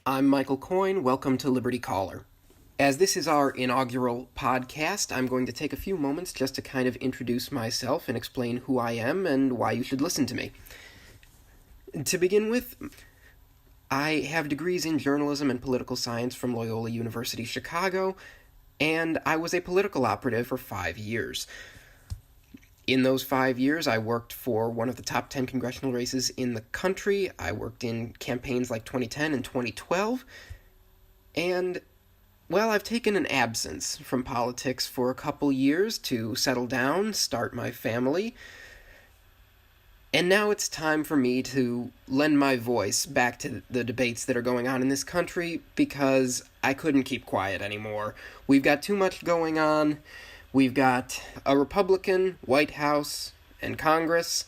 I'm Michael Coyne. Welcome to Liberty Caller. As this is our inaugural podcast, I'm going to take a few moments just to kind of introduce myself and explain who I am and why you should listen to me. To begin with, I have degrees in journalism and political science from Loyola University Chicago, and I was a political operative for 5 years. In those 5 years, I worked for one of the top 10 congressional races in the country. I worked in campaigns like 2010 and 2012. And, well, I've taken an absence from politics for a couple years to settle down, start my family. And now it's time for me to lend my voice back to the debates that are going on in this country because I couldn't keep quiet anymore. We've got too much going on. We've got a Republican White House and Congress,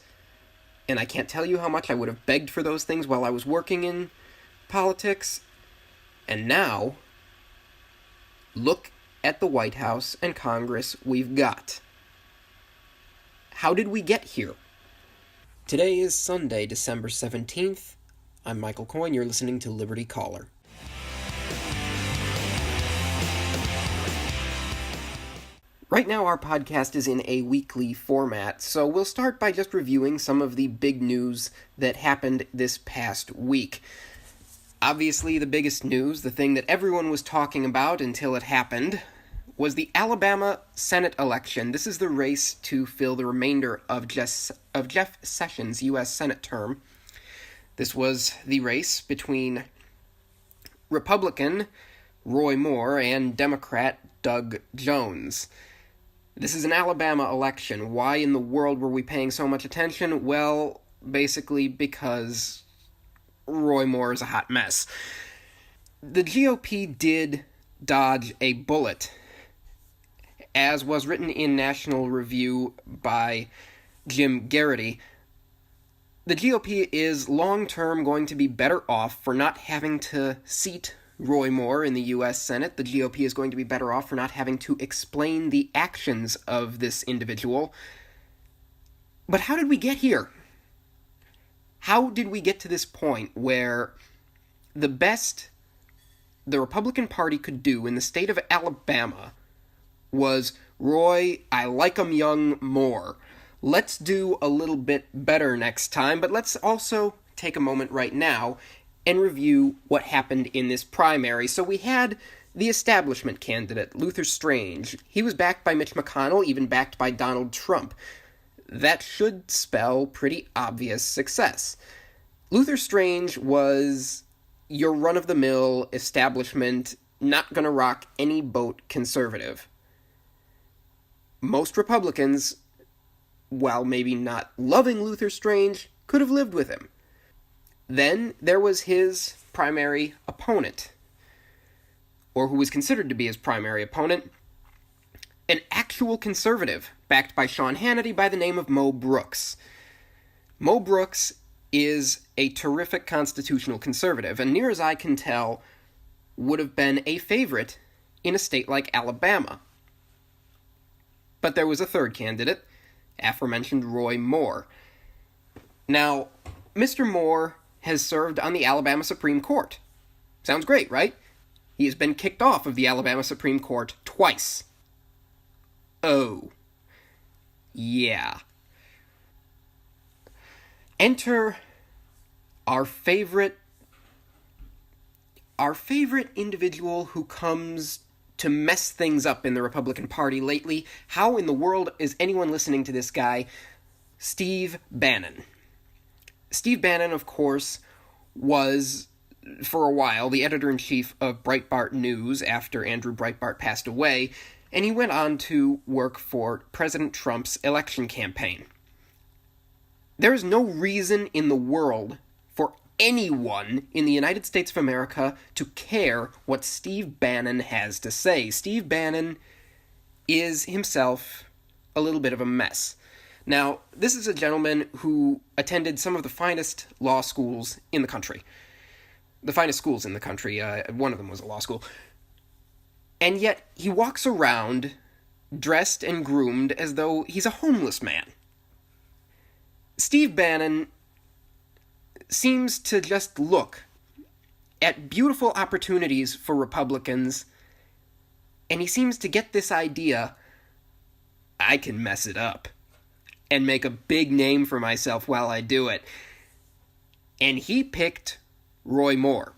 and I can't tell you how much I would have begged for those things while I was working in politics. And now, look at the White House and Congress we've got. How did we get here? Today is Sunday, December 17th. I'm Michael Coyne. You're listening to Liberty Caller. Right now, our podcast is in a weekly format, so we'll start by just reviewing some of the big news that happened this past week. Obviously, the biggest news, the thing that everyone was talking about until it happened, was the Alabama Senate election. This is the race to fill the remainder of Jeff Sessions' U.S. Senate term. This was the race between Republican Roy Moore and Democrat Doug Jones. This is an Alabama election. Why in the world were we paying so much attention? Well, basically because Roy Moore is a hot mess. The GOP did dodge a bullet, as was written in National Review by Jim Garrity. The GOP is long-term going to be better off for not having to seat Roy Moore in the U.S. Senate. The GOP is going to be better off for not having to explain the actions of this individual. But how did we get here? How did we get to this point where the best the Republican Party could do in the state of Alabama was, Roy, I like 'em young more. Let's do a little bit better next time, but let's also take a moment right now and review what happened in this primary. So we had the establishment candidate, Luther Strange. He was backed by Mitch McConnell, even backed by Donald Trump. That should spell pretty obvious success. Luther Strange was your run-of-the-mill establishment, not gonna rock any boat conservative. Most Republicans, while maybe not loving Luther Strange, could have lived with him. Then there was his primary opponent, or who was considered to be his primary opponent, an actual conservative, backed by Sean Hannity by the name of Mo Brooks. Mo Brooks is a terrific constitutional conservative, and near as I can tell, would have been a favorite in a state like Alabama. But there was a third candidate, aforementioned Roy Moore. Now, Mr. Moore has served on the Alabama Supreme Court. Sounds great, right? He has been kicked off of the Alabama Supreme Court twice. Oh. Yeah. Enter our favorite individual who comes to mess things up in the Republican Party lately. How in the world is anyone listening to this guy? Steve Bannon. Steve Bannon, of course, was, for a while, the editor-in-chief of Breitbart News after Andrew Breitbart passed away, and he went on to work for President Trump's election campaign. There is no reason in the world for anyone in the United States of America to care what Steve Bannon has to say. Steve Bannon is himself a little bit of a mess. Now, this is a gentleman who attended some of the finest law schools in the country. The finest schools in the country. One of them was a law school. And yet, he walks around dressed and groomed as though he's a homeless man. Steve Bannon seems to just look at beautiful opportunities for Republicans, and he seems to get this idea, I can mess it up and make a big name for myself while I do it. And he picked Roy Moore.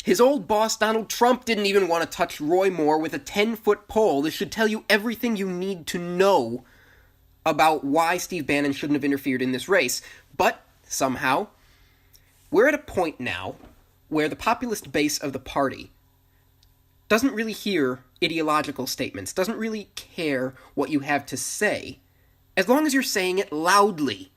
His old boss, Donald Trump, didn't even want to touch Roy Moore with a 10-foot pole. This should tell you everything you need to know about why Steve Bannon shouldn't have interfered in this race. But somehow, we're at a point now where the populist base of the party doesn't really hear ideological statements, doesn't really care what you have to say, as long as you're saying it loudly.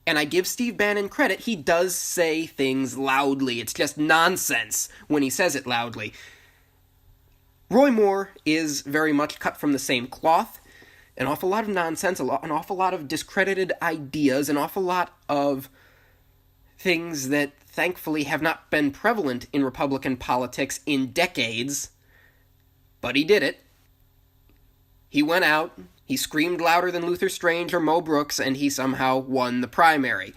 And I give Steve Bannon credit, he does say things loudly. It's just nonsense when he says it loudly. Roy Moore is very much cut from the same cloth. An awful lot of nonsense, an awful lot of discredited ideas, an awful lot of things that thankfully have not been prevalent in Republican politics in decades. But he did it. He went out, he screamed louder than Luther Strange or Mo Brooks, and he somehow won the primary.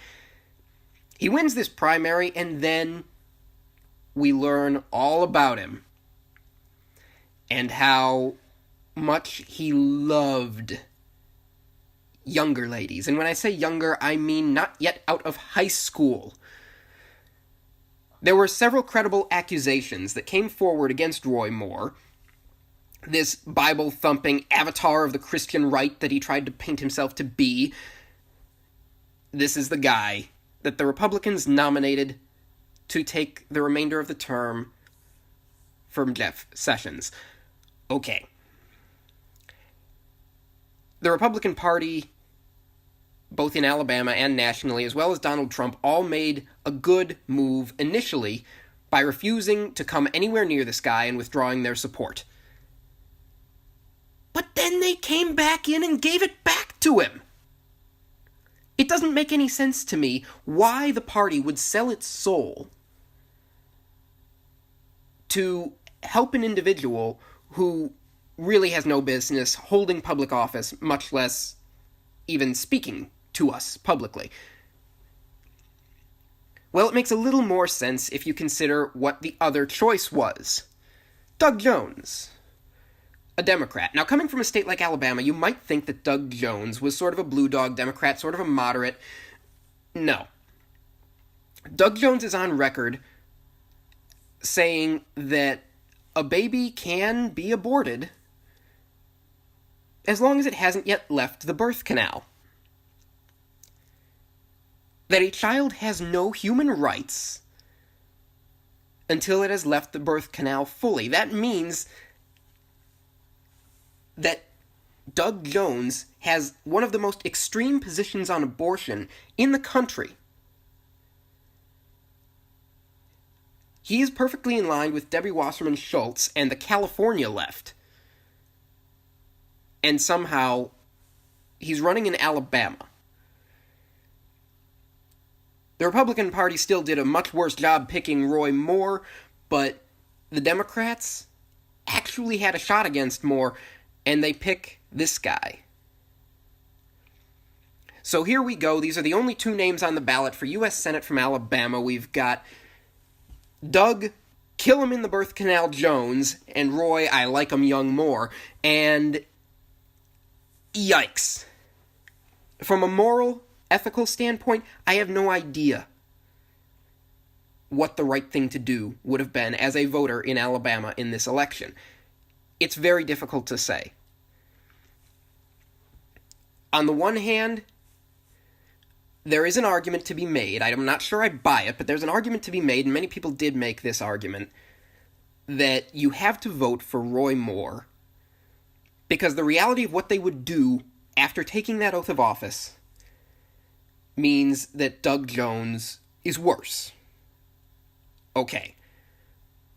He wins this primary, and then we learn all about him and how much he loved younger ladies. And when I say younger, I mean not yet out of high school. There were several credible accusations that came forward against Roy Moore, this Bible-thumping avatar of the Christian right that he tried to paint himself to be. This is the guy that the Republicans nominated to take the remainder of the term from Jeff Sessions. Okay. The Republican Party, both in Alabama and nationally, as well as Donald Trump, all made a good move initially by refusing to come anywhere near this guy and withdrawing their support. But then they came back in and gave it back to him. It doesn't make any sense to me why the party would sell its soul to help an individual who really has no business holding public office, much less even speaking to us publicly. Well, it makes a little more sense if you consider what the other choice was. Doug Jones, a Democrat. Now, coming from a state like Alabama, you might think that Doug Jones was sort of a blue dog Democrat, sort of a moderate. No. Doug Jones is on record saying that a baby can be aborted as long as it hasn't yet left the birth canal. That a child has no human rights until it has left the birth canal fully. That means that Doug Jones has one of the most extreme positions on abortion in the country. He is perfectly in line with Debbie Wasserman Schultz and the California left. And somehow, he's running in Alabama. The Republican Party still did a much worse job picking Roy Moore, but the Democrats actually had a shot against Moore, and they pick this guy. So here we go. These are the only two names on the ballot for U.S. Senate from Alabama. We've got Doug, kill him in the birth canal, Jones, and Roy, I like him young, Moore. And yikes. From a moral, ethical standpoint, I have no idea what the right thing to do would have been as a voter in Alabama in this election. It's very difficult to say. On the one hand, there is an argument to be made. I'm not sure I buy it, but there's an argument to be made, and many people did make this argument, that you have to vote for Roy Moore because the reality of what they would do after taking that oath of office means that Doug Jones is worse. Okay.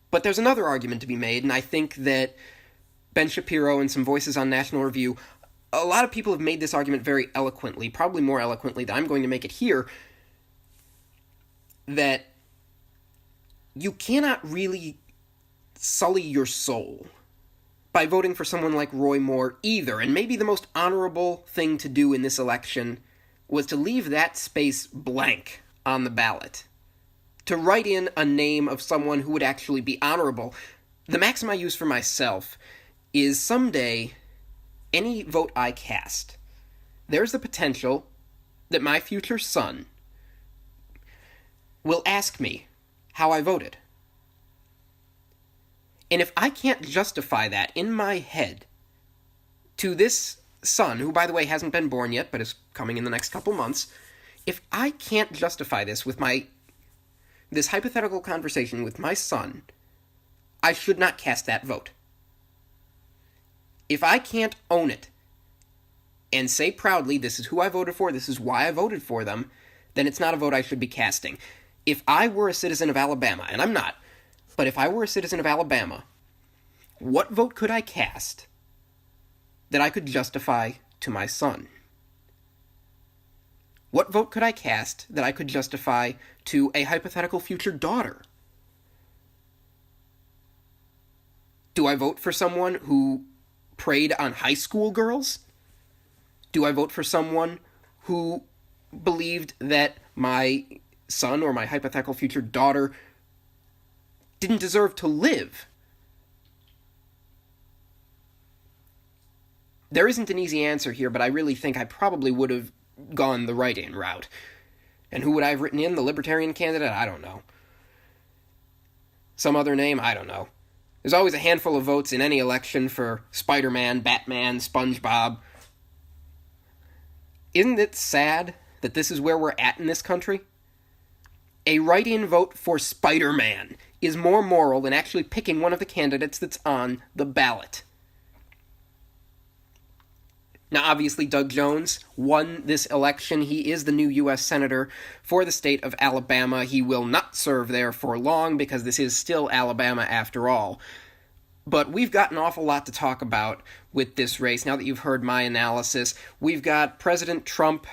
But there's another argument to be made, and I think that Ben Shapiro and some voices on National Review, a lot of people have made this argument very eloquently, probably more eloquently than I'm going to make it here, that you cannot really sully your soul by voting for someone like Roy Moore either. And maybe the most honorable thing to do in this election was to leave that space blank on the ballot. to write in a name of someone who would actually be honorable. The maxim I use for myself is someday, any vote I cast, there's the potential that my future son will ask me how I voted. And if I can't justify that in my head to this son, who, by the way, hasn't been born yet, but is coming in the next couple months, if I can't justify this with this hypothetical conversation with my son, I should not cast that vote. If I can't own it and say proudly, this is who I voted for, this is why I voted for them, then it's not a vote I should be casting. If I were a citizen of Alabama, and I'm not, but if I were a citizen of Alabama, what vote could I cast that I could justify to my son? What vote could I cast that I could justify to a hypothetical future daughter? Do I vote for someone who preyed on high school girls? Do I vote for someone who believed that my son or my hypothetical future daughter didn't deserve to live? There isn't an easy answer here, but I really think I probably would have gone the write-in route. And who would I have written in? The Libertarian candidate? I don't know. Some other name? I don't know. There's always a handful of votes in any election for Spider-Man, Batman, SpongeBob. Isn't it sad that this is where we're at in this country? A write-in vote for Spider-Man is more moral than actually picking one of the candidates that's on the ballot. Now, obviously, Doug Jones won this election. He is the new U.S. Senator for the state of Alabama. He will not serve there for long because this is still Alabama after all. But we've got an awful lot to talk about with this race. Now that you've heard my analysis, we've got President Trump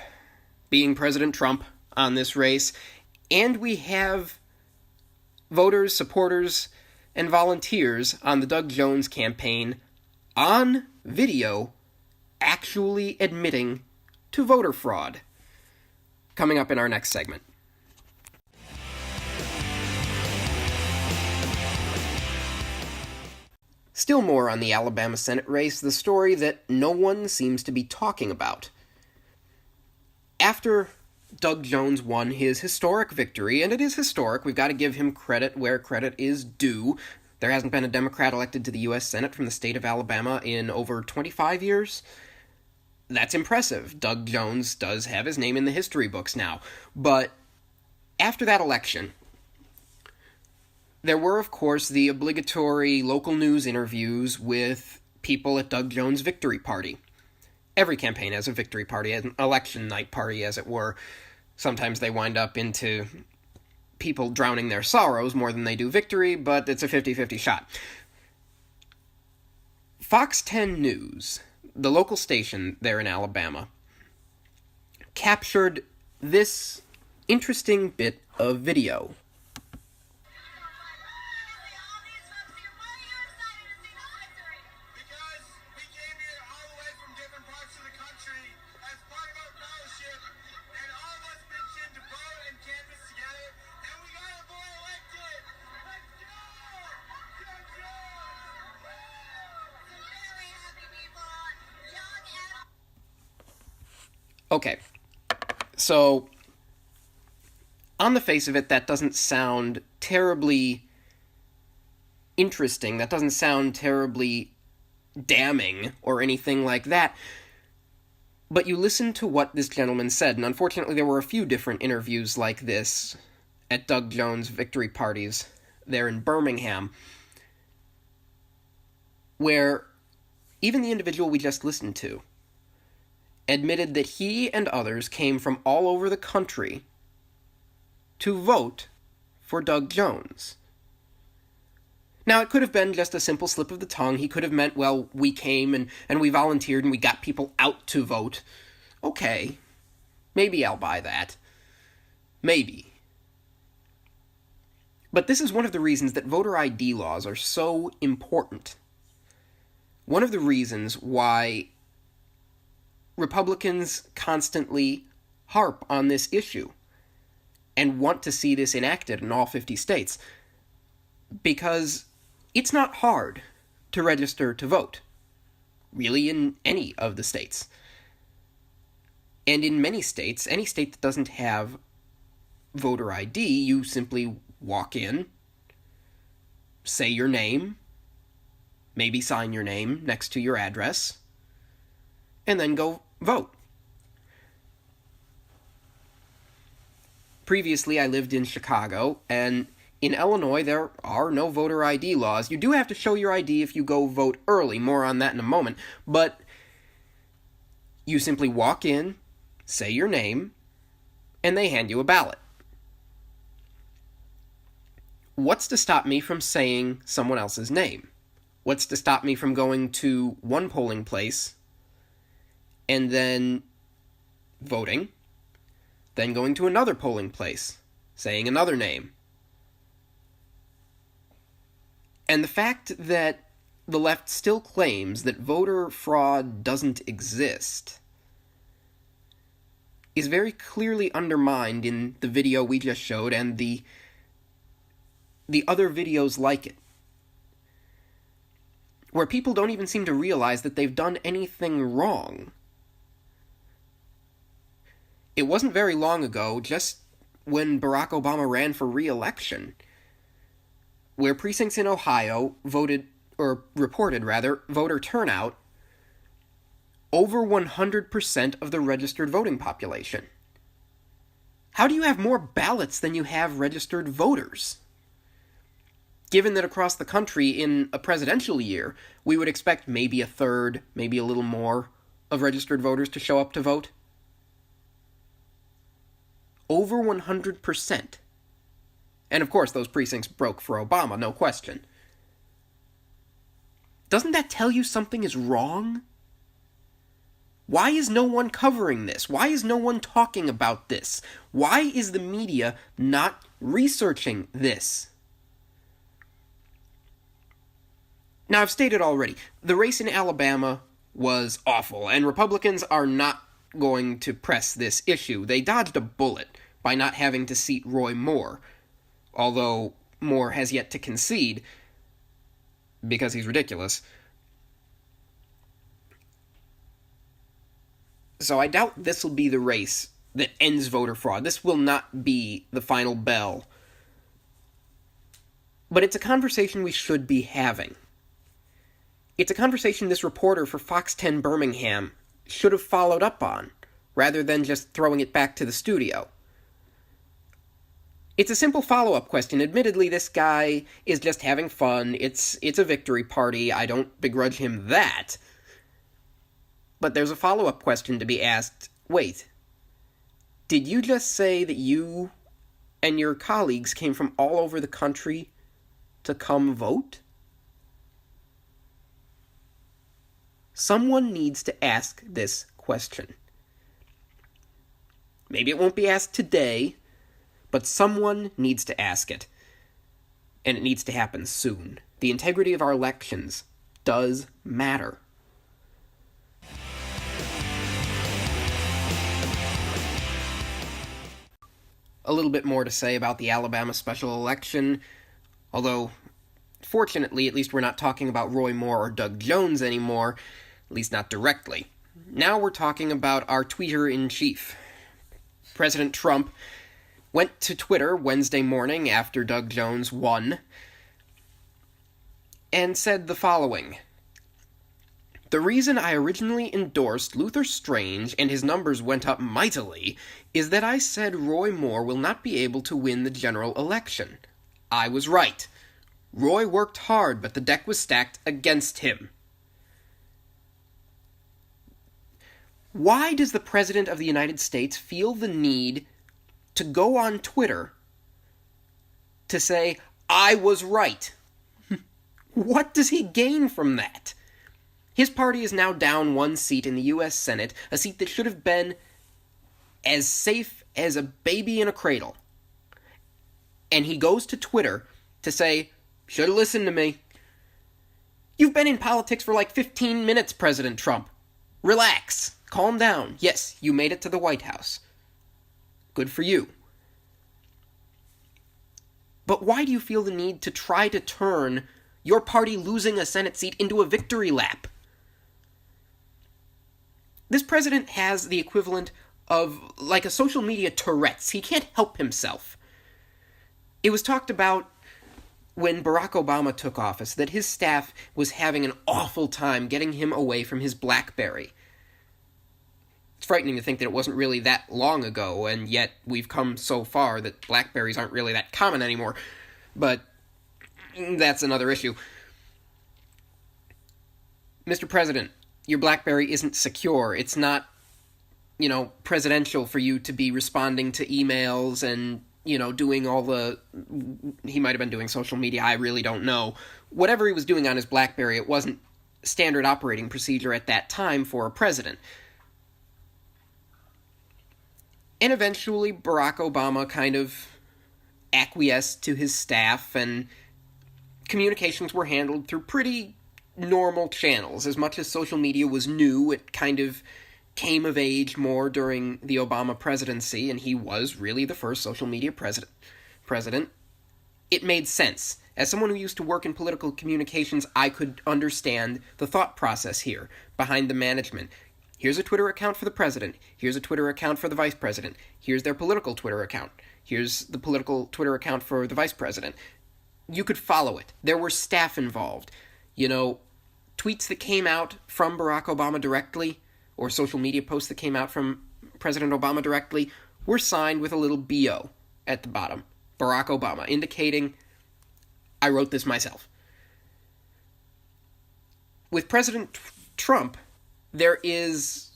being President Trump on this race, and we have voters, supporters, and volunteers on the Doug Jones campaign on video actually admitting to voter fraud. Coming up in our next segment. Still more on the Alabama Senate race, the story that no one seems to be talking about. After Doug Jones won his historic victory, and it is historic, we've got to give him credit where credit is due. There hasn't been a Democrat elected to the U.S. Senate from the state of Alabama in over 25 years. That's impressive. Doug Jones does have his name in the history books now. But after that election, there were, of course, the obligatory local news interviews with people at Doug Jones' victory party. Every campaign has a victory party, an election night party, as it were. Sometimes they wind up into people drowning their sorrows more than they do victory, but it's a 50-50 shot. Fox 10 News, the local station there in Alabama, captured this interesting bit of video. Okay, so on the face of it, that doesn't sound terribly interesting. That doesn't sound terribly damning or anything like that. But you listen to what this gentleman said, and unfortunately there were a few different interviews like this at Doug Jones' victory parties there in Birmingham, where even the individual we just listened to admitted that he and others came from all over the country to vote for Doug Jones. Now, it could have been just a simple slip of the tongue. He could have meant, well, we came and we volunteered and we got people out to vote. Okay, maybe I'll buy that. Maybe. But this is one of the reasons that voter ID laws are so important. One of the reasons why Republicans constantly harp on this issue. and want to see this enacted in all 50 states, because it's not hard to register to vote, really, in any of the states. And in many states, any state that doesn't have voter ID, you simply walk in, say your name, maybe sign your name next to your address, and then go vote. Previously, I lived in Chicago, and in Illinois, there are no voter ID laws. You do have to show your ID if you go vote early. More on that in a moment. But you simply walk in, say your name, and they hand you a ballot. What's to stop me from saying someone else's name? What's to stop me from going to one polling place and then voting, then going to another polling place, saying another name? And the fact that the left still claims that voter fraud doesn't exist is very clearly undermined in the video we just showed and the other videos like it, where people don't even seem to realize that they've done anything wrong. It wasn't very long ago, just when Barack Obama ran for re-election, where precincts in Ohio reported voter turnout over 100% of the registered voting population. How do you have more ballots than you have registered voters? Given that across the country in a presidential year, we would expect maybe a third, maybe a little more, of registered voters to show up to vote. Over 100%. And of course, those precincts broke for Obama, no question. Doesn't that tell you something is wrong? Why is no one covering this? Why is no one talking about this? Why is the media not researching this? Now, I've stated already, the race in Alabama was awful, and Republicans are not going to press this issue. They dodged a bullet by not having to seat Roy Moore, although Moore has yet to concede, because he's ridiculous. So I doubt this will be the race that ends voter fraud. This will not be the final bell. But it's a conversation we should be having. It's a conversation this reporter for Fox 10 Birmingham should have followed up on, rather than just throwing it back to the studio. It's a simple follow-up question. Admittedly, this guy is just having fun. It's a victory party. I don't begrudge him that. But there's a follow-up question to be asked. Wait, did you just say that you and your colleagues came from all over the country to come vote? Someone needs to ask this question. Maybe it won't be asked today, but someone needs to ask it. And it needs to happen soon. The integrity of our elections does matter. A little bit more to say about the Alabama special election, although, fortunately, at least we're not talking about Roy Moore or Doug Jones anymore, at least not directly. Now we're talking about our tweeter-in-chief. President Trump went to Twitter Wednesday morning after Doug Jones won and said the following: "The reason I originally endorsed Luther Strange and his numbers went up mightily is that I said Roy Moore will not be able to win the general election. I was right. Roy worked hard, but the deck was stacked against him." Why does the President of the United States feel the need to go on Twitter to say, "I was right"? What does he gain from that? His party is now down one seat in the U.S. Senate, a seat that should have been as safe as a baby in a cradle. And he goes to Twitter to say, "Should have listened to me." You've been in politics for like 15 minutes, President Trump. Relax. Calm down. Yes, you made it to the White House. Good for you. But why do you feel the need to try to turn your party losing a Senate seat into a victory lap? This president has the equivalent of, like, a social media Tourette's. He can't help himself. It was talked about when Barack Obama took office that his staff was having an awful time getting him away from his BlackBerry. It's frightening to think that it wasn't really that long ago, and yet we've come so far that BlackBerries aren't really that common anymore. But that's another issue. Mr. President, your BlackBerry isn't secure. It's not, presidential for you to be responding to emails and, doing all the... He might have been doing social media, I really don't know. Whatever he was doing on his BlackBerry, it wasn't standard operating procedure at that time for a president. And eventually, Barack Obama kind of acquiesced to his staff, and communications were handled through pretty normal channels. As much as social media was new, it kind of came of age more during the Obama presidency, and he was really the first social media president. It made sense. As someone who used to work in political communications, I could understand the thought process here, behind the management. Here's a Twitter account for the president. Here's a Twitter account for the vice president. Here's their political Twitter account. Here's the political Twitter account for the vice president. You could follow it. There were staff involved. Tweets that came out from Barack Obama directly, or social media posts that came out from President Obama directly, were signed with a little BO at the bottom. Barack Obama, indicating, I wrote this myself. With President Trump, there is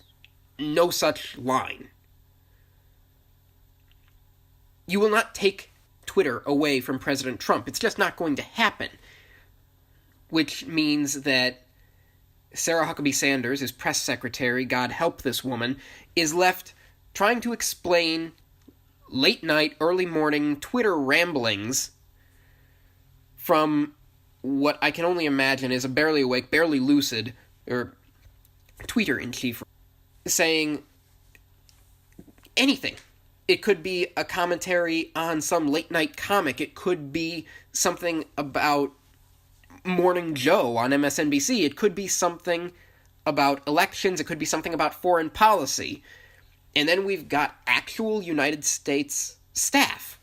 no such line. You will not take Twitter away from President Trump. It's just not going to happen. Which means that Sarah Huckabee Sanders, his press secretary, God help this woman, is left trying to explain late night, early morning Twitter ramblings from what I can only imagine is a barely awake, barely lucid, or tweeter-in-chief, saying anything. It could be a commentary on some late-night comic. It could be something about Morning Joe on MSNBC. It could be something about elections. It could be something about foreign policy. And then we've got actual United States staff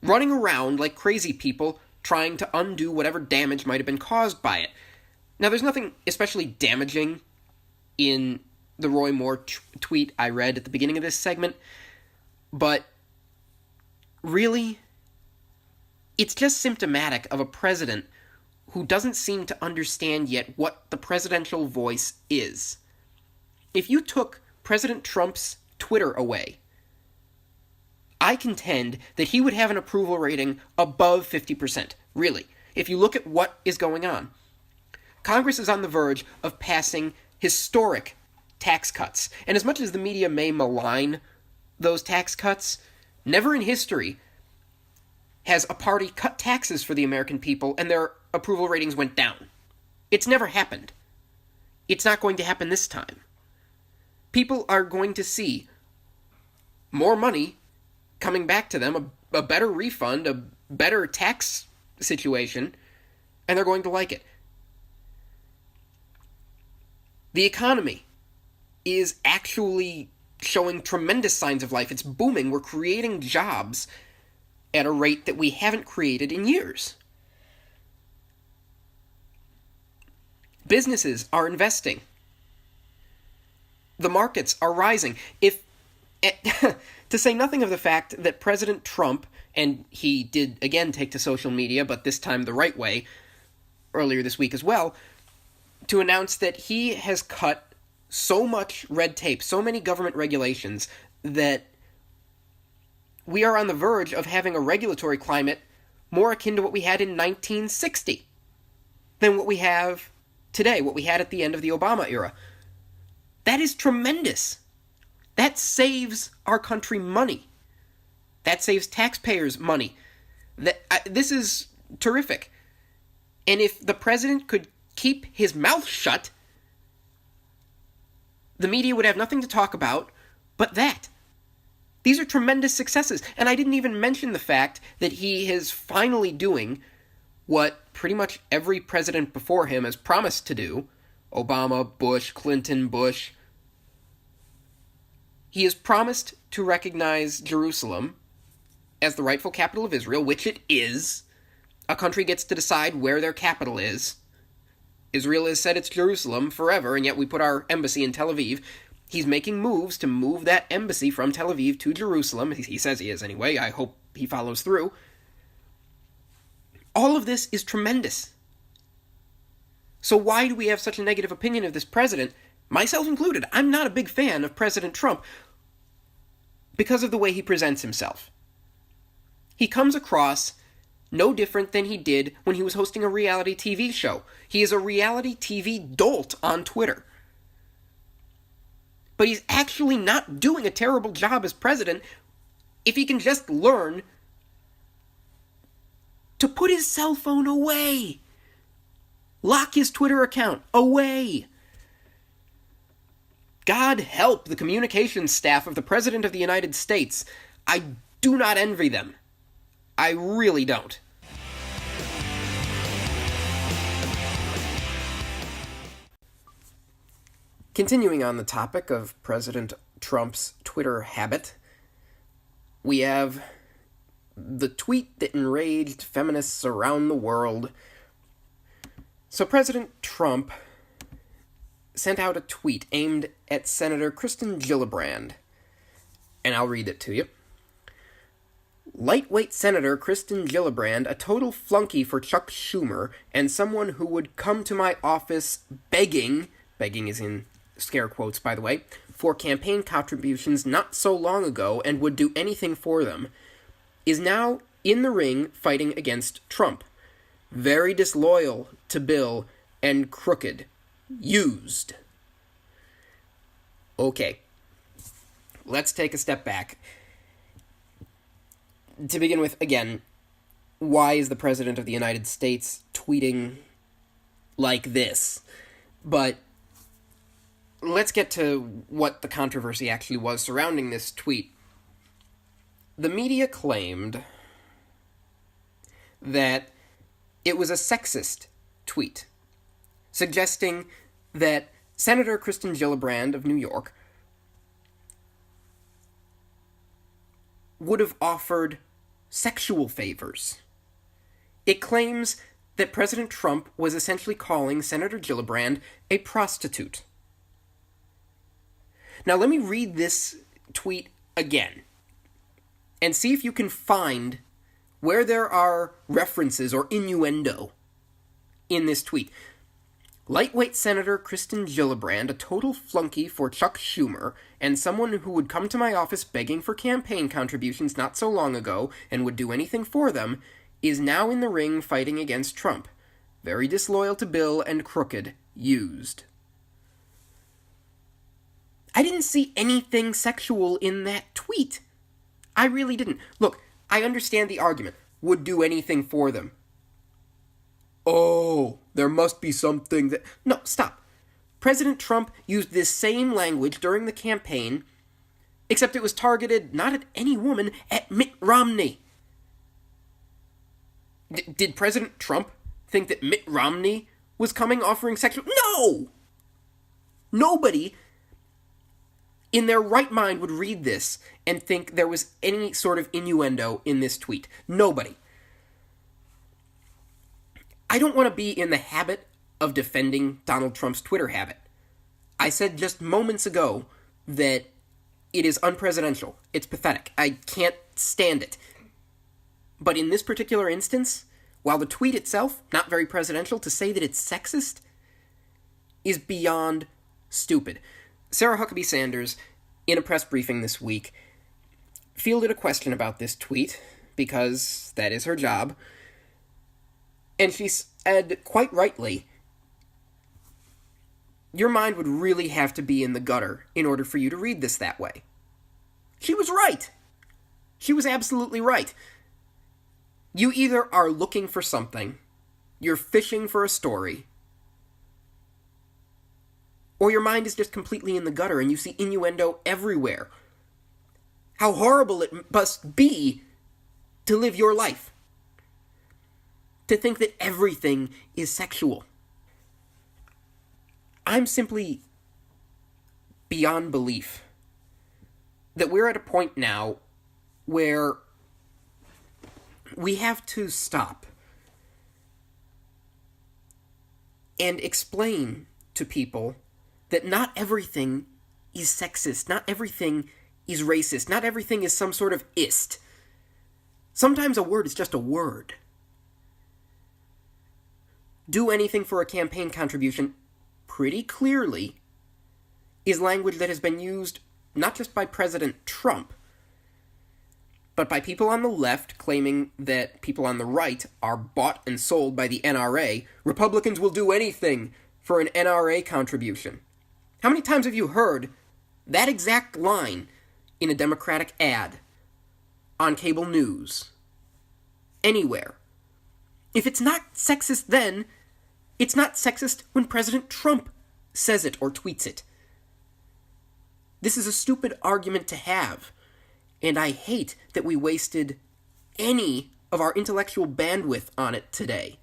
running around like crazy people trying to undo whatever damage might have been caused by it. Now, there's nothing especially damaging in the Roy Moore tweet I read at the beginning of this segment, but really, it's just symptomatic of a president who doesn't seem to understand yet what the presidential voice is. If you took President Trump's Twitter away, I contend that he would have an approval rating above 50%, really, if you look at what is going on. Congress is on the verge of passing historic tax cuts, and as much as the media may malign those tax cuts, never in history has a party cut taxes for the American people and their approval ratings went down. It's never happened. It's not going to happen this time. People are going to see more money coming back to them, a better refund, a better tax situation, and they're going to like it. The economy is actually showing tremendous signs of life. It's booming. We're creating jobs at a rate that we haven't created in years. Businesses are investing. The markets are rising. To say nothing of the fact that President Trump, and he did again take to social media, but this time the right way, earlier this week as well, to announce that he has cut so much red tape, so many government regulations, that we are on the verge of having a regulatory climate more akin to what we had in 1960 than what we have today, what we had at the end of the Obama era. That is tremendous. That saves our country money. That saves taxpayers money. This is terrific. And if the president could keep his mouth shut, the media would have nothing to talk about but that. These are tremendous successes, and I didn't even mention the fact that he is finally doing what pretty much every president before him has promised to do. Obama, Bush, Clinton, Bush. He has promised to recognize Jerusalem as the rightful capital of Israel, which it is. A country gets to decide where their capital is. Israel has said it's Jerusalem forever, and yet we put our embassy in Tel Aviv. He's making moves to move that embassy from Tel Aviv to Jerusalem. He says he is anyway. I hope he follows through. All of this is tremendous. So why do we have such a negative opinion of this president, myself included? I'm not a big fan of President Trump because of the way he presents himself. He comes across no different than he did when he was hosting a reality TV show. He is a reality TV dolt on Twitter. But he's actually not doing a terrible job as president if he can just learn to put his cell phone away. Lock his Twitter account away. God help the communications staff of the President of the United States. I do not envy them. I really don't. Continuing on the topic of President Trump's Twitter habit, we have the tweet that enraged feminists around the world. So President Trump sent out a tweet aimed at Senator Kirsten Gillibrand, and I'll read it to you. Lightweight Senator Kirsten Gillibrand, a total flunky for Chuck Schumer, and someone who would come to my office begging is in scare quotes, by the way, for campaign contributions not so long ago and would do anything for them, is now in the ring fighting against Trump. Very disloyal to Bill and crooked. Used. Okay. Let's take a step back. To begin with, again, why is the President of the United States tweeting like this? But let's get to what the controversy actually was surrounding this tweet. The media claimed that it was a sexist tweet, suggesting that Senator Kirsten Gillibrand of New York would have offered sexual favors. It claims that President Trump was essentially calling Senator Gillibrand a prostitute. Now let me read this tweet again and see if you can find where there are references or innuendo in this tweet. Lightweight Senator Kirsten Gillibrand, a total flunky for Chuck Schumer, and someone who would come to my office begging for campaign contributions not so long ago and would do anything for them, is now in the ring fighting against Trump. Very disloyal to Bill and crooked. Used. I didn't see anything sexual in that tweet. I really didn't. Look, I understand the argument. Would do anything for them. Oh, there must be something that... No, stop. President Trump used this same language during the campaign, except it was targeted not at any woman, at Mitt Romney. Did President Trump think that Mitt Romney was coming offering sexual... No! Nobody in their right mind would read this and think there was any sort of innuendo in this tweet. Nobody. I don't want to be in the habit of defending Donald Trump's Twitter habit. I said just moments ago that it is unpresidential. It's pathetic. I can't stand it. But in this particular instance, while the tweet itself, not very presidential, to say that it's sexist is beyond stupid. Sarah Huckabee Sanders, in a press briefing this week, fielded a question about this tweet, because that is her job, and she said, quite rightly, your mind would really have to be in the gutter in order for you to read this that way. She was right. She was absolutely right. You either are looking for something, you're fishing for a story, or your mind is just completely in the gutter and you see innuendo everywhere. how horrible it must be to live your life. To think that everything is sexual. I'm simply beyond belief that we're at a point now where we have to stop and explain to people that not everything is sexist, not everything is racist, not everything is some sort of ist. Sometimes a word is just a word. Do anything for a campaign contribution pretty clearly is language that has been used not just by President Trump, but by people on the left claiming that people on the right are bought and sold by the NRA. Republicans will do anything for an NRA contribution. How many times have you heard that exact line in a Democratic ad, on cable news, anywhere? If it's not sexist then, it's not sexist when President Trump says it or tweets it. This is a stupid argument to have, and I hate that we wasted any of our intellectual bandwidth on it today.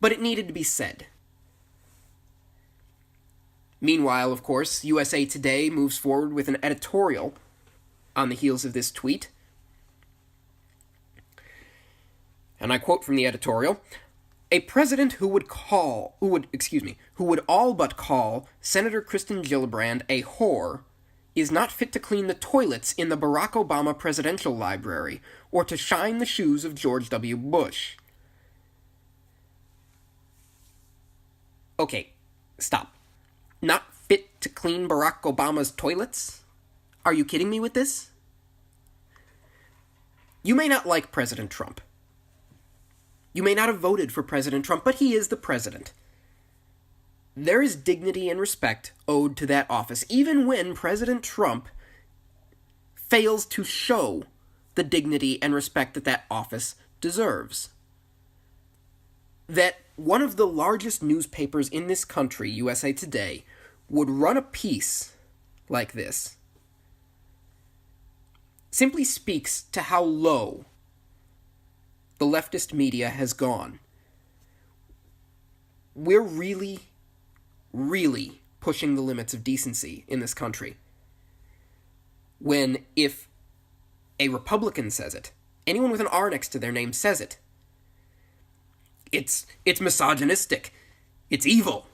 But it needed to be said. Meanwhile, of course, USA Today moves forward with an editorial on the heels of this tweet. And I quote from the editorial: "A president who would all but call Senator Kristen Gillibrand a whore is not fit to clean the toilets in the Barack Obama Presidential Library or to shine the shoes of George W. Bush." Okay, stop. Not fit to clean Barack Obama's toilets? Are you kidding me with this? You may not like President Trump. You may not have voted for President Trump, but he is the president. There is dignity and respect owed to that office, even when President Trump fails to show the dignity and respect that that office deserves. That one of the largest newspapers in this country, USA Today, would run a piece like this simply speaks to how low the leftist media has gone. We're really pushing the limits of decency in this country. When if a Republican says it, anyone with an R next to their name says it, it's misogynistic, it's evil.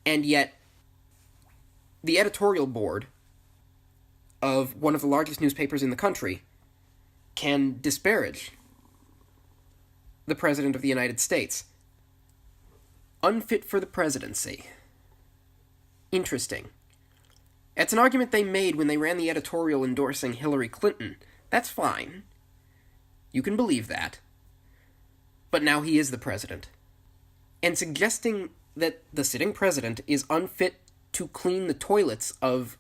And yet, the editorial board of one of the largest newspapers in the country can disparage the President of the United States. Unfit for the presidency. Interesting. It's an argument they made when they ran the editorial endorsing Hillary Clinton. That's fine. You can believe that. But now he is the president. And suggesting that the sitting president is unfit to clean the toilets of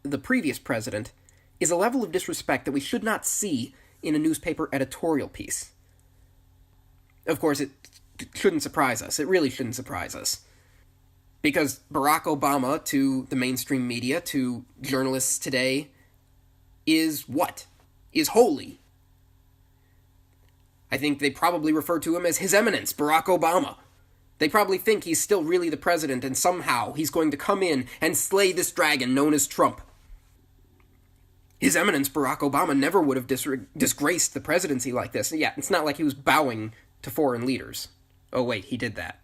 the previous president is a level of disrespect that we should not see in a newspaper editorial piece. Of course, it shouldn't surprise us. It really shouldn't surprise us. Because Barack Obama, to the mainstream media, to journalists today, is what? Is holy. I think they probably refer to him as His Eminence, Barack Obama. They probably think he's still really the president and somehow he's going to come in and slay this dragon known as Trump. His Eminence, Barack Obama, never would have disgraced the presidency like this. Yeah, it's not like he was bowing to foreign leaders. Oh wait, he did that.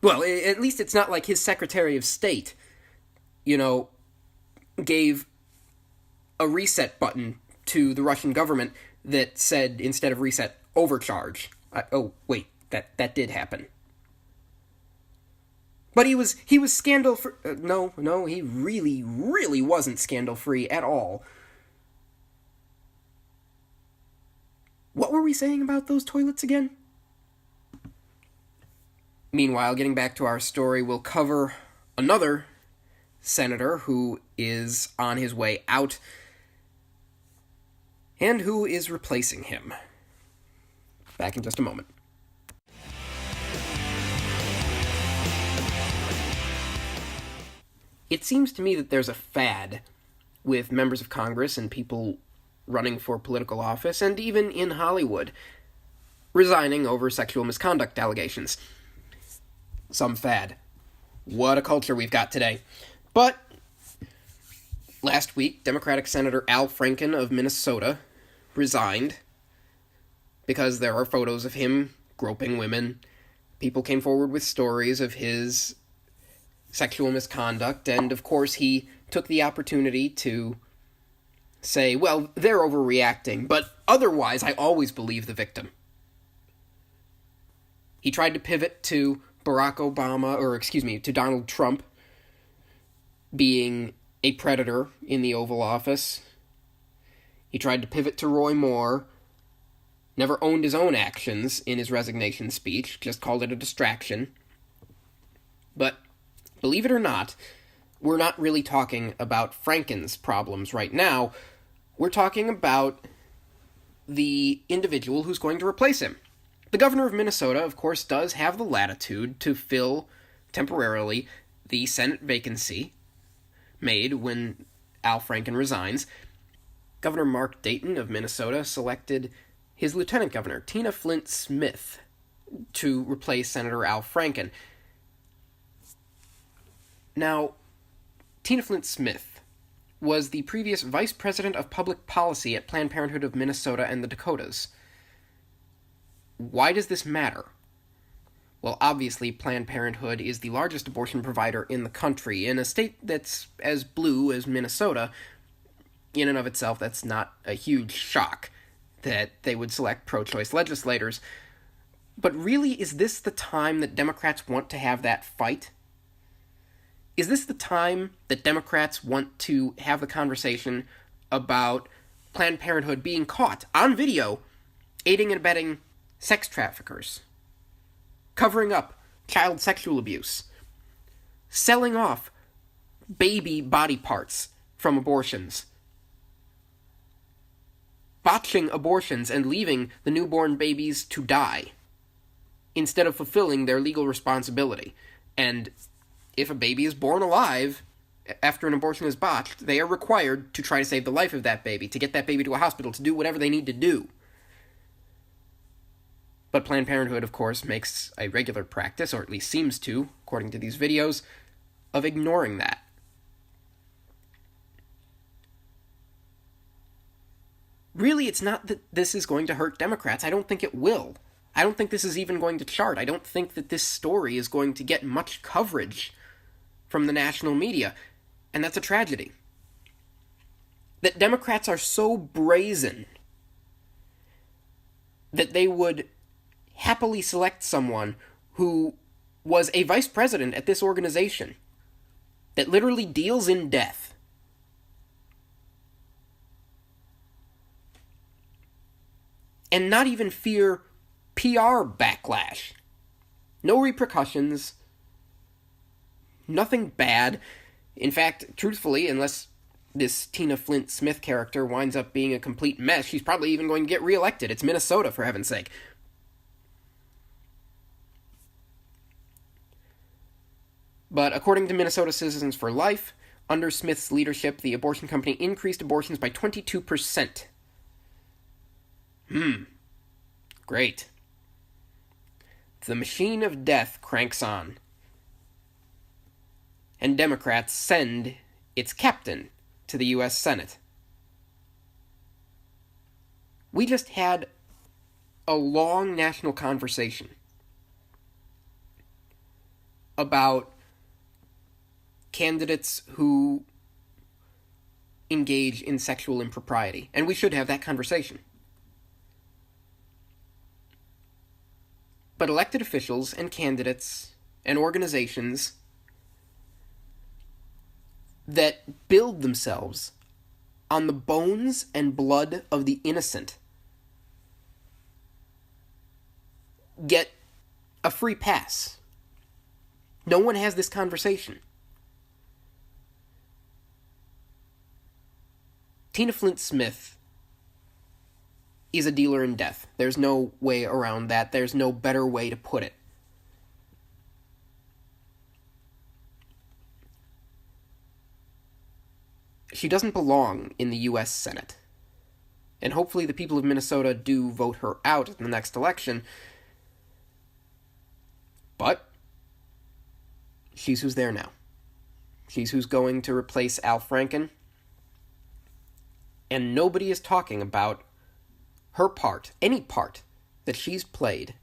Well, at least it's not like his Secretary of State, gave a reset button to the Russian government that said, instead of reset, overcharge. Oh, wait, that did happen. But he was scandal-free. No, he really wasn't scandal-free at all. What were we saying about those toilets again? Meanwhile, getting back to our story, we'll cover another senator who is on his way out and who is replacing him. Back in just a moment. It seems to me that there's a fad with members of Congress and people running for political office, and even in Hollywood, resigning over sexual misconduct allegations. Some fad. What a culture we've got today. But last week, Democratic Senator Al Franken of Minnesota resigned because there are photos of him groping women. People came forward with stories of his sexual misconduct, and of course he took the opportunity to say, well, they're overreacting, but otherwise I always believe the victim. He tried to pivot to to Donald Trump being a predator in the Oval Office. He tried to pivot to Roy Moore, never owned his own actions in his resignation speech, just called it a distraction. But believe it or not, we're not really talking about Franken's problems right now. We're talking about the individual who's going to replace him. The governor of Minnesota, of course, does have the latitude to fill temporarily the Senate vacancy made when Al Franken resigns. Governor Mark Dayton of Minnesota selected his lieutenant governor, Tina Flint Smith, to replace Senator Al Franken. Now, Tina Flint Smith was the previous vice president of public policy at Planned Parenthood of Minnesota and the Dakotas. Why does this matter? Well, obviously, Planned Parenthood is the largest abortion provider in the country. In a state that's as blue as Minnesota, in and of itself, that's not a huge shock that they would select pro-choice legislators. But really, is this the time that Democrats want to have that fight? Is this the time that Democrats want to have the conversation about Planned Parenthood being caught on video aiding and abetting sex traffickers, covering up child sexual abuse, selling off baby body parts from abortions, botching abortions and leaving the newborn babies to die instead of fulfilling their legal responsibility? And if a baby is born alive after an abortion is botched, they are required to try to save the life of that baby, to get that baby to a hospital, to do whatever they need to do. But Planned Parenthood, of course, makes a regular practice, or at least seems to, according to these videos, of ignoring that. Really, it's not that this is going to hurt Democrats. I don't think it will. I don't think this is even going to chart. I don't think that this story is going to get much coverage from the national media, and that's a tragedy. That Democrats are so brazen that they would happily select someone who was a vice president at this organization that literally deals in death. And not even fear PR backlash. No repercussions. Nothing bad. In fact, truthfully, unless this Tina Flint Smith character winds up being a complete mess, she's probably even going to get reelected. It's Minnesota, for heaven's sake. But according to Minnesota Citizens for Life, under Smith's leadership, the abortion company increased abortions by 22%. Great. The machine of death cranks on. And Democrats send its captain to the U.S. Senate. We just had a long national conversation about candidates who engage in sexual impropriety, and we should have that conversation. But elected officials and candidates and organizations that build themselves on the bones and blood of the innocent get a free pass. No one has this conversation. Tina Flint Smith is a dealer in death. There's no way around that. There's no better way to put it. she doesn't belong in the U.S. Senate. And hopefully the people of Minnesota do vote her out in the next election. But she's who's there now. She's who's going to replace Al Franken. And nobody is talking about her part, any part that she's played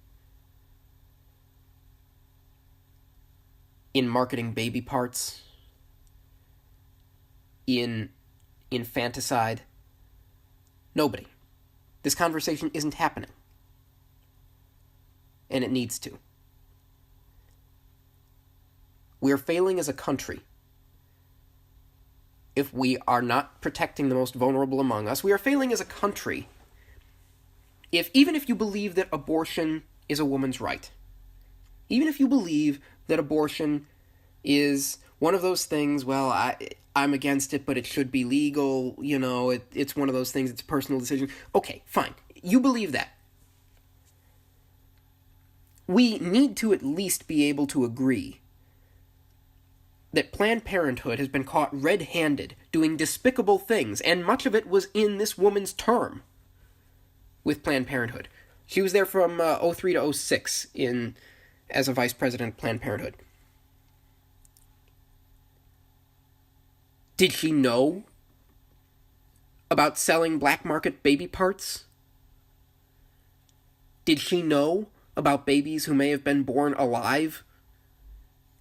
in marketing baby parts, in infanticide. Nobody. This conversation isn't happening. And it needs to. We are failing as a country if we are not protecting the most vulnerable among us. We are failing as a country even if you believe that abortion is a woman's right. Even if you believe that abortion is one of those things, well, I'm against it, but it should be legal, it's one of those things, it's a personal decision. Okay, fine. You believe that. We need to at least be able to agree that Planned Parenthood has been caught red-handed doing despicable things, and much of it was in this woman's term with Planned Parenthood. She was there from 03 to 06 as a vice president of Planned Parenthood. Did she know about selling black market baby parts? Did she know about babies who may have been born alive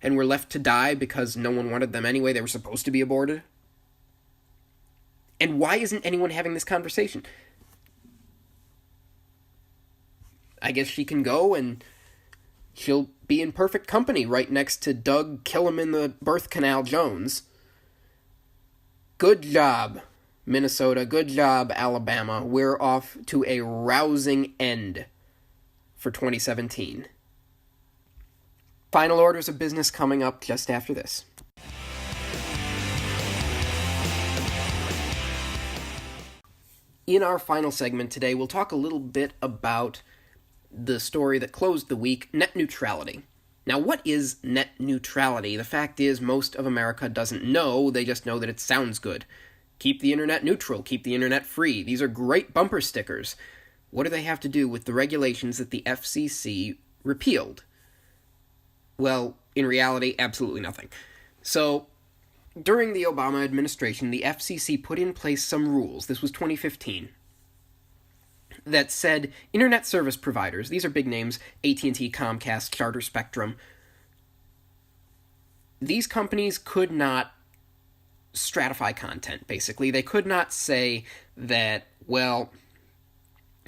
and were left to die because no one wanted them anyway? They were supposed to be aborted? And why isn't anyone having this conversation? I guess she can go and she'll be in perfect company right next to Doug Kill-Him-in-the-Birth-Canal Jones. Good job, Minnesota. Good job, Alabama. We're off to a rousing end for 2017. Final orders of business coming up just after this. In our final segment today, we'll talk a little bit about the story that closed the week, net neutrality. Now, what is net neutrality? The fact is, most of America doesn't know. They just know that it sounds good. Keep the internet neutral. Keep the internet free. These are great bumper stickers. What do they have to do with the regulations that the FCC repealed? Well, in reality, absolutely nothing. So, during the Obama administration, the FCC put in place some rules. This was 2015. That said internet service providers, these are big names, AT&T, Comcast, Charter Spectrum, these companies could not stratify content, basically. They could not say that, well,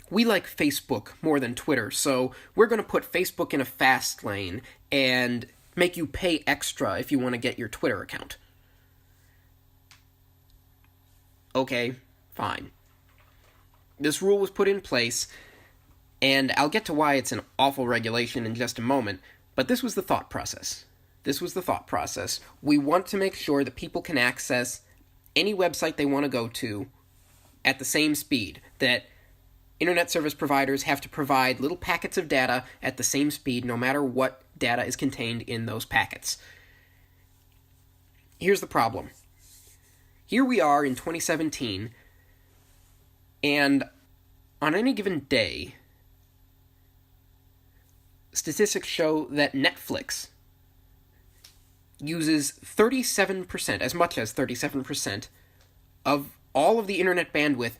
we like Facebook more than Twitter, so we're going to put Facebook in a fast lane and make you pay extra if you want to get your Twitter account. Okay, fine. This rule was put in place, and I'll get to why it's an awful regulation in just a moment, but this was the thought process. We want to make sure that people can access any website they want to go to at the same speed, that internet service providers have to provide little packets of data at the same speed no matter what data is contained in those packets. Here's the problem. Here we are in 2017, and on any given day, statistics show that Netflix uses 37%, as much as 37%, of all of the internet bandwidth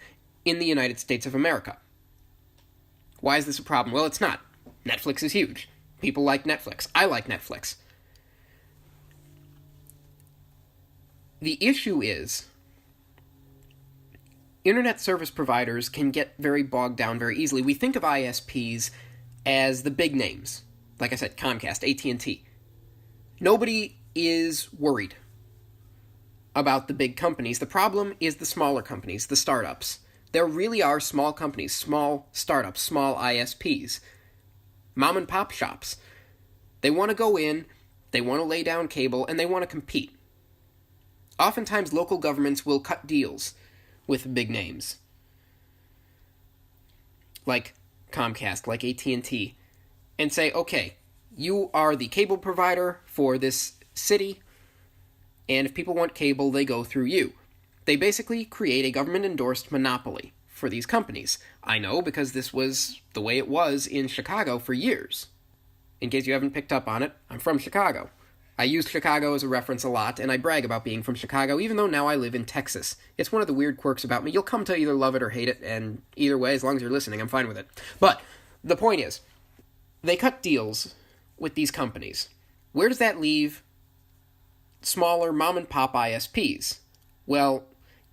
in the United States of America. Why is this a problem? Well, it's not. Netflix is huge. People like Netflix. I like Netflix. The issue is, internet service providers can get very bogged down very easily. We think of ISPs as the big names. Like I said, Comcast, AT&T. Nobody is worried about the big companies. The problem is the smaller companies, the startups. There really are small companies, small startups, small ISPs. Mom and pop shops. They want to go in, they want to lay down cable, and they want to compete. Oftentimes, local governments will cut deals with big names, like Comcast, like AT&T, and say, okay, you are the cable provider for this city, and if people want cable, they go through you. They basically create a government-endorsed monopoly for these companies. I know because this was the way it was in Chicago for years. In case you haven't picked up on it, I'm from Chicago. I use Chicago as a reference a lot, and I brag about being from Chicago, even though now I live in Texas. It's one of the weird quirks about me. You'll come to either love it or hate it, and either way, as long as you're listening, I'm fine with it. But the point is, they cut deals with these companies. Where does that leave smaller mom-and-pop ISPs? Well,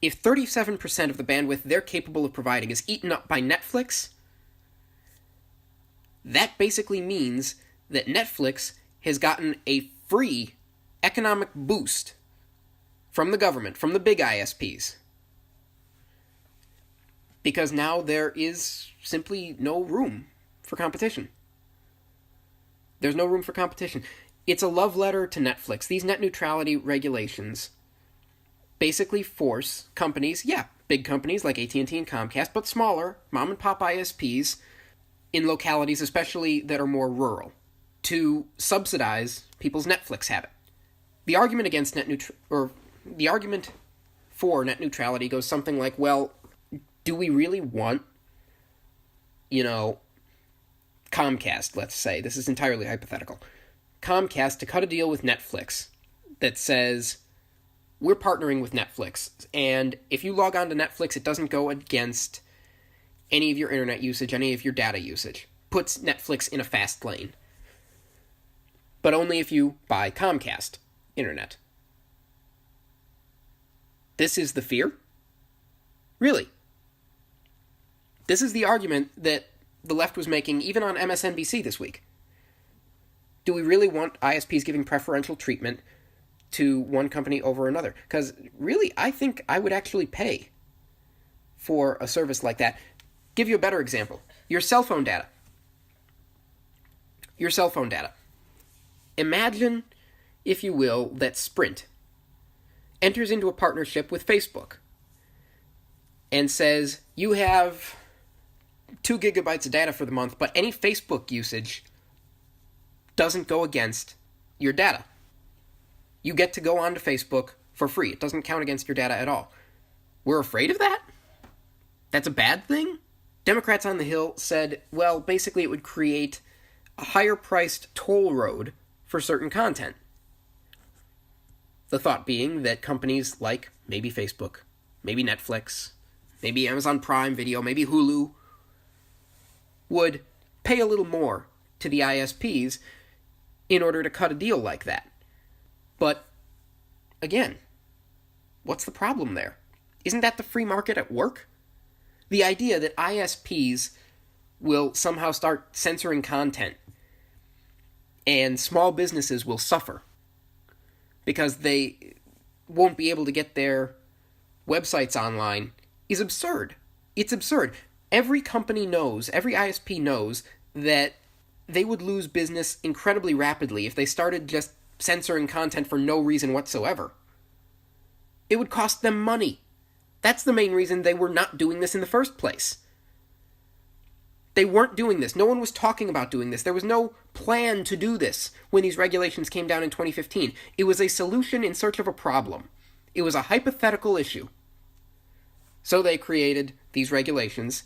if 37% of the bandwidth they're capable of providing is eaten up by Netflix, that basically means that Netflix has gotten a free economic boost from the government, from the big ISPs. Because now there is simply no room for competition. There's no room for competition. It's a love letter to Netflix. These net neutrality regulations basically force companies, big companies like AT&T and Comcast, but smaller mom-and-pop ISPs in localities especially that are more rural, to subsidize people's Netflix habit. The argument against the argument for net neutrality goes something like, well, do we really want, Comcast, let's say, this is entirely hypothetical, Comcast to cut a deal with Netflix that says, we're partnering with Netflix, and if you log on to Netflix, it doesn't go against any of your internet usage, any of your data usage. Puts Netflix in a fast lane. But only if you buy Comcast internet. This is the fear? Really? This is the argument that the left was making even on MSNBC this week. Do we really want ISPs giving preferential treatment to one company over another? Because really, I think I would actually pay for a service like that. Give you a better example. Your cell phone data. Imagine, if you will, that Sprint enters into a partnership with Facebook and says, you have 2 gigabytes of data for the month, but any Facebook usage doesn't go against your data. You get to go onto Facebook for free. It doesn't count against your data at all. We're afraid of that? That's a bad thing? Democrats on the Hill said, well, basically it would create a higher-priced toll road for certain content. The thought being that companies like maybe Facebook, maybe Netflix, maybe Amazon Prime Video, maybe Hulu, would pay a little more to the ISPs in order to cut a deal like that. But, again, what's the problem there? Isn't that the free market at work? The idea that ISPs will somehow start censoring content and small businesses will suffer because they won't be able to get their websites online is absurd. It's absurd. Every company knows, every ISP knows that they would lose business incredibly rapidly if they started just censoring content for no reason whatsoever. It would cost them money. That's the main reason they were not doing this in the first place. They weren't doing this. No one was talking about doing this. There was no plan to do this when these regulations came down in 2015. It was a solution in search of a problem. It was a hypothetical issue. So they created these regulations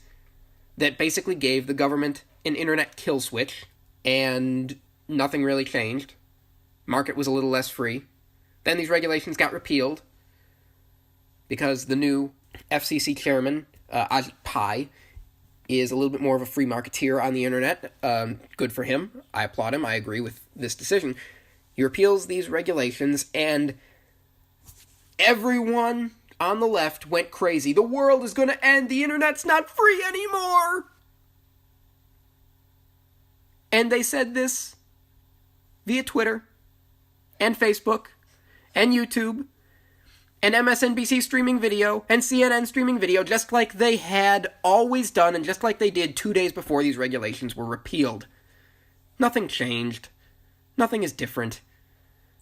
that basically gave the government an internet kill switch, and nothing really changed. Market was a little less free. Then these regulations got repealed because the new FCC chairman, Ajit Pai, is a little bit more of a free marketeer on the internet. Good for him. I applaud him. I agree with this decision. He repeals these regulations, and everyone on the left went crazy. The world is going to end. The internet's not free anymore. And they said this via Twitter and Facebook and YouTube and MSNBC streaming video and CNN streaming video, just like they had always done and just like they did 2 days before these regulations were repealed. Nothing changed. Nothing is different.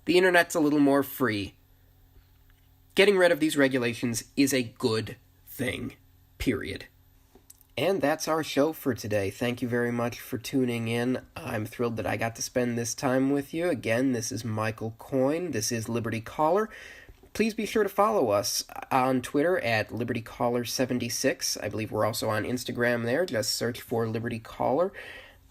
The internet's a little more free. Getting rid of these regulations is a good thing, period. And that's our show for today. Thank you very much for tuning in. I'm thrilled that I got to spend this time with you. Again, this is Michael Coyne. This is Liberty Caller. Please be sure to follow us on Twitter at LibertyCaller76. I believe we're also on Instagram there. Just search for Liberty Caller.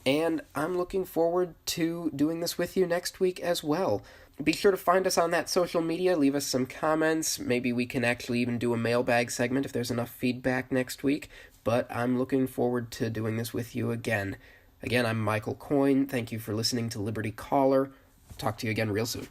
And I'm looking forward to doing this with you next week as well. Be sure to find us on that social media. Leave us some comments. Maybe we can actually even do a mailbag segment if there's enough feedback next week. But I'm looking forward to doing this with you again. Again, I'm Michael Coyne. Thank you for listening to Liberty Caller. Talk to you again real soon.